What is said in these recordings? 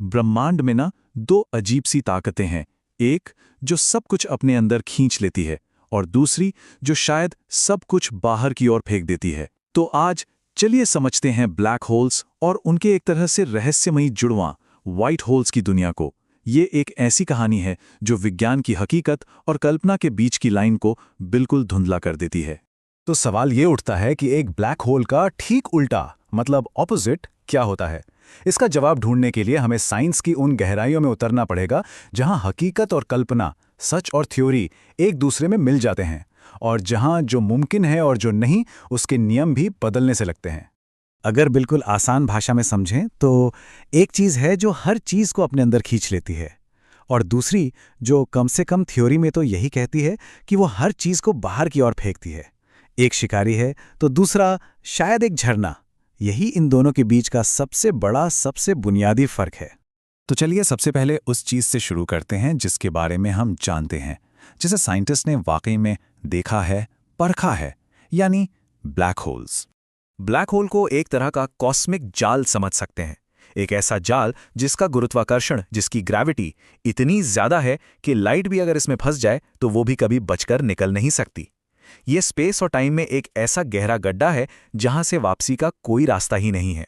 ब्रह्मांड में ना दो अजीब सी ताकतें हैं। एक जो सब कुछ अपने अंदर खींच लेती है और दूसरी जो शायद सब कुछ बाहर की ओर फेंक देती है। तो आज चलिए समझते हैं ब्लैक होल्स और उनके एक तरह से रहस्यमयी जुड़वां व्हाइट होल्स की दुनिया को। ये एक ऐसी कहानी है जो विज्ञान की हकीकत और कल्पना के बीच की लाइन को बिल्कुल धुंधला कर देती है। तो सवाल ये उठता है कि एक ब्लैक होल का ठीक उल्टा मतलब ऑपोजिट क्या होता है। इसका जवाब ढूंढने के लिए हमें साइंस की उन गहराइयों में उतरना पड़ेगा जहां हकीकत और कल्पना, सच और थ्योरी एक दूसरे में मिल जाते हैं और जहां जो मुमकिन है और जो नहीं उसके नियम भी बदलने से लगते हैं। अगर बिल्कुल आसान भाषा में समझें तो एक चीज़ है जो हर चीज़ को अपने अंदर खींच लेती है और दूसरी जो कम से कम थ्योरी में तो यही कहती है कि वो हर चीज़ को बाहर की ओर फेंकती है। एक शिकारी है तो दूसरा शायद एक झरना। यही इन दोनों के बीच का सबसे बड़ा, सबसे बुनियादी फर्क है। तो चलिए सबसे पहले उस चीज़ से शुरू करते हैं जिसके बारे में हम जानते हैं, जिसे साइंटिस्ट ने वाकई में देखा है, परखा है, यानी ब्लैक होल्स। ब्लैक होल को एक तरह का कॉस्मिक जाल समझ सकते हैं। एक ऐसा जाल जिसका गुरुत्वाकर्षण, जिसकी ग्रेविटी इतनी ज्यादा है कि लाइट भी अगर इसमें फंस जाए तो वो भी कभी बचकर निकल नहीं सकती। ये स्पेस और टाइम में एक ऐसा गहरा गड्ढा है जहां से वापसी का कोई रास्ता ही नहीं है।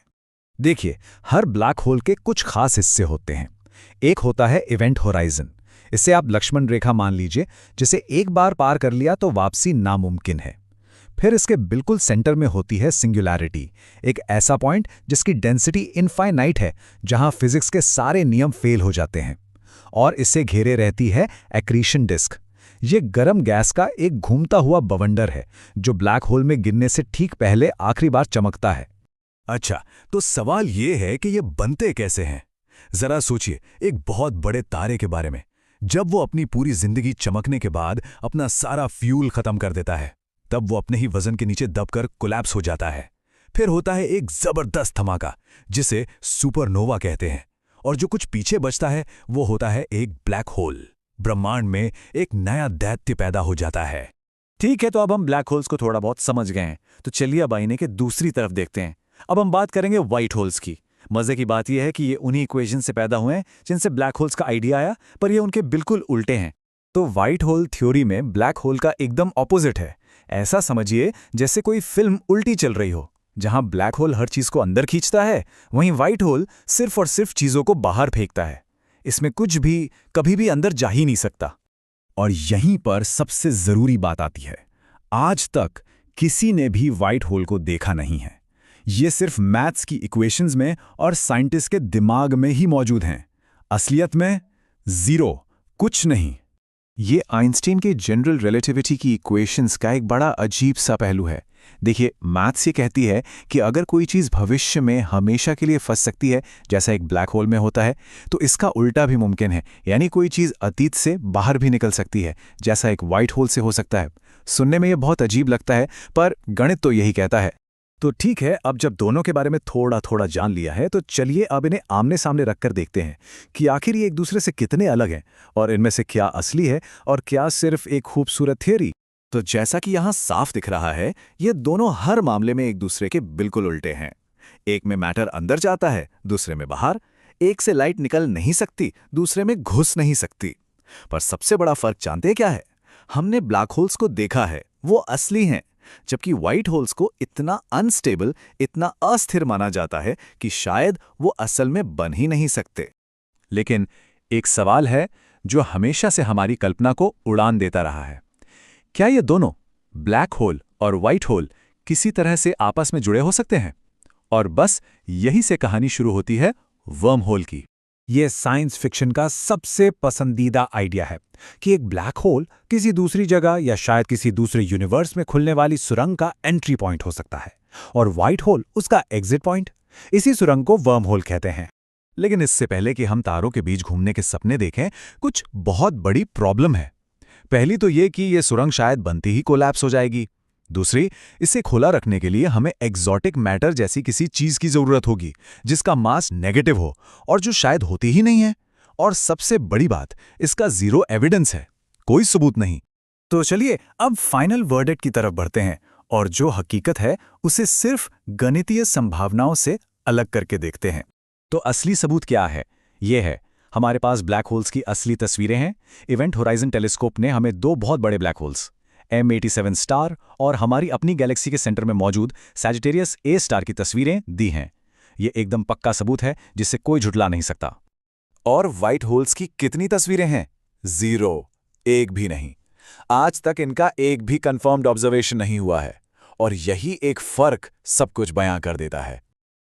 देखिए, हर ब्लैक होल के कुछ खास हिस्से होते हैं। एक होता है इवेंट होराइजन। इसे आप लक्ष्मण रेखा मान लीजिए, जिसे एक बार पार कर लिया तो वापसी नामुमकिन है। फिर इसके बिल्कुल सेंटर में होती है सिंगुलैरिटी, एक ऐसा पॉइंट जिसकी डेंसिटी इनफाइनाइट है, जहां फिजिक्स के सारे नियम फेल हो जाते हैं। और इसे घेरे रहती है एक्रीशन डिस्क। ये गर्म गैस का एक घूमता हुआ बवंडर है जो ब्लैक होल में गिरने से ठीक पहले आखिरी बार चमकता है। अच्छा, तो सवाल ये है कि ये बनते कैसे हैं? जरा सोचिए एक बहुत बड़े तारे के बारे में। जब वो अपनी पूरी जिंदगी चमकने के बाद अपना सारा फ्यूल खत्म कर देता है, तब वो अपने ही वजन के नीचे दबकर कोलैप्स हो जाता है। फिर होता है एक जबरदस्त धमाका जिसे सुपरनोवा कहते हैं, और जो कुछ पीछे बचता है वो होता है एक ब्लैक होल। ब्रह्मांड में एक नया दैत्य पैदा हो जाता है। ठीक है, तो अब हम ब्लैक होल्स को थोड़ा बहुत समझ गए हैं, तो चलिए अब आईने के दूसरी तरफ देखते हैं। अब हम बात करेंगे व्हाइट होल्स की। मजे की बात यह है कि ये उन्हीं इक्वेशन से पैदा हुए हैं जिनसे ब्लैक होल्स का आइडिया आया, पर ये उनके बिल्कुल उल्टे हैं। तो व्हाइट होल थ्योरी में ब्लैक होल का एकदम ऑपोजिट है। ऐसा समझिए जैसे कोई फिल्म उल्टी चल रही हो। जहां ब्लैक होल हर चीज को अंदर खींचता है, वहीं व्हाइट होल सिर्फ और सिर्फ चीजों को बाहर फेंकता है। इसमें कुछ भी कभी भी अंदर जा ही नहीं सकता। और यहीं पर सबसे जरूरी बात आती है। आज तक किसी ने भी व्हाइट होल को देखा नहीं है। ये सिर्फ मैथ्स की इक्वेशंस में और साइंटिस्ट के दिमाग में ही मौजूद हैं। असलियत में जीरो, कुछ नहीं। ये आइंस्टीन के जनरल रिलेटिविटी की इक्वेशंस का एक बड़ा अजीब सा पहलू है। देखिए, मैथ्स ये कहती है कि अगर कोई चीज़ भविष्य में हमेशा के लिए फंस सकती है, जैसा एक ब्लैक होल में होता है, तो इसका उल्टा भी मुमकिन है, यानी कोई चीज़ अतीत से बाहर भी निकल सकती है, जैसा एक व्हाइट होल से हो सकता है। सुनने में ये बहुत अजीब लगता है, पर गणित तो यही कहता है। तो ठीक है, अब जब दोनों के बारे में थोड़ा थोड़ा जान लिया है, तो चलिए अब इन्हें आमने सामने रखकर देखते हैं कि आखिर ये एक दूसरे से कितने अलग हैं और इनमें से क्या असली है और क्या सिर्फ एक खूबसूरत थियरी। तो जैसा कि यहां साफ दिख रहा है, ये दोनों हर मामले में एक दूसरे के बिल्कुल उल्टे हैं। एक में मैटर अंदर जाता है, दूसरे में बाहर। एक से लाइट निकल नहीं सकती, दूसरे में घुस नहीं सकती। पर सबसे बड़ा फर्क जानते हैं क्या है? हमने ब्लैक होल्स को देखा है, वो असली हैं, जबकि व्हाइट होल्स को इतना अनस्टेबल, इतना अस्थिर माना जाता है कि शायद वो असल में बन ही नहीं सकते। लेकिन एक सवाल है जो हमेशा से हमारी कल्पना को उड़ान देता रहा है। क्या ये दोनों, ब्लैक होल और व्हाइट होल, किसी तरह से आपस में जुड़े हो सकते हैं? और बस यही से कहानी शुरू होती है वर्म होल की। ये साइंस फिक्शन का सबसे पसंदीदा आइडिया है कि एक ब्लैक होल किसी दूसरी जगह या शायद किसी दूसरे यूनिवर्स में खुलने वाली सुरंग का एंट्री पॉइंट हो सकता है और व्हाइट होल उसका एग्जिट पॉइंट। इसी सुरंग को वर्म होल कहते हैं। लेकिन इससे पहले कि हम तारों के बीच घूमने के सपने देखें, कुछ बहुत बड़ी प्रॉब्लम है। पहली तो ये कि ये सुरंग शायद बनती ही कोलैप्स हो जाएगी। दूसरी, इसे खुला रखने के लिए हमें एक्सोटिक मैटर जैसी किसी चीज की जरूरत होगी जिसका मास नेगेटिव हो और जो शायद होती ही नहीं है। और सबसे बड़ी बात, इसका जीरो एविडेंस है, कोई सबूत नहीं। तो चलिए अब फाइनल वर्डिक्ट की तरफ बढ़ते हैं और जो हकीकत है उसे सिर्फ गणितीय संभावनाओं से अलग करके देखते हैं। तो असली सबूत क्या है? ये है, हमारे पास ब्लैक होल्स की असली तस्वीरें हैं। इवेंट होराइजन टेलीस्कोप ने हमें दो बहुत बड़े ब्लैक होल्स M87 स्टार और हमारी अपनी गैलेक्सी के सेंटर में मौजूद सैजिटेरियस A स्टार की तस्वीरें दी हैं। ये एकदम पक्का सबूत है जिससे कोई झुठला नहीं सकता। और व्हाइट होल्स की कितनी तस्वीरें हैं? 0, एक भी नहीं। आज तक इनका एक भी कंफर्म्ड ऑब्जर्वेशन नहीं हुआ है, और यही एक फर्क सब कुछ बयां कर देता है।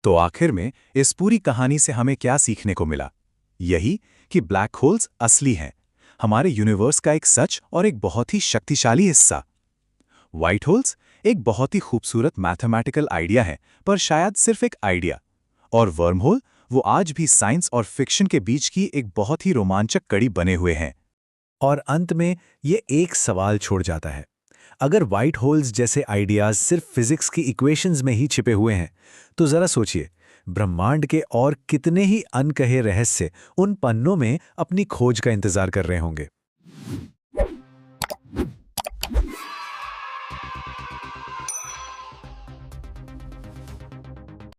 तो आखिर में इस पूरी कहानी से हमें क्या सीखने को मिला? यही कि ब्लैक होल्स असली हैं, हमारे यूनिवर्स का एक सच और एक बहुत ही शक्तिशाली हिस्सा। व्हाइट होल्स एक बहुत ही खूबसूरत मैथमेटिकल आइडिया है, पर शायद सिर्फ एक आइडिया। और वर्म होल वो आज भी साइंस और फिक्शन के बीच की एक बहुत ही रोमांचक कड़ी बने हुए हैं। और अंत में ये एक सवाल छोड़ जाता है, अगर व्हाइट होल्स जैसे आइडियाज सिर्फ फिजिक्स की इक्वेशंस में ही छिपे हुए हैं, तो जरा सोचिए, ब्रह्मांड के और कितने ही अनकहे रहस्य उन पन्नों में अपनी खोज का इंतजार कर रहे होंगे।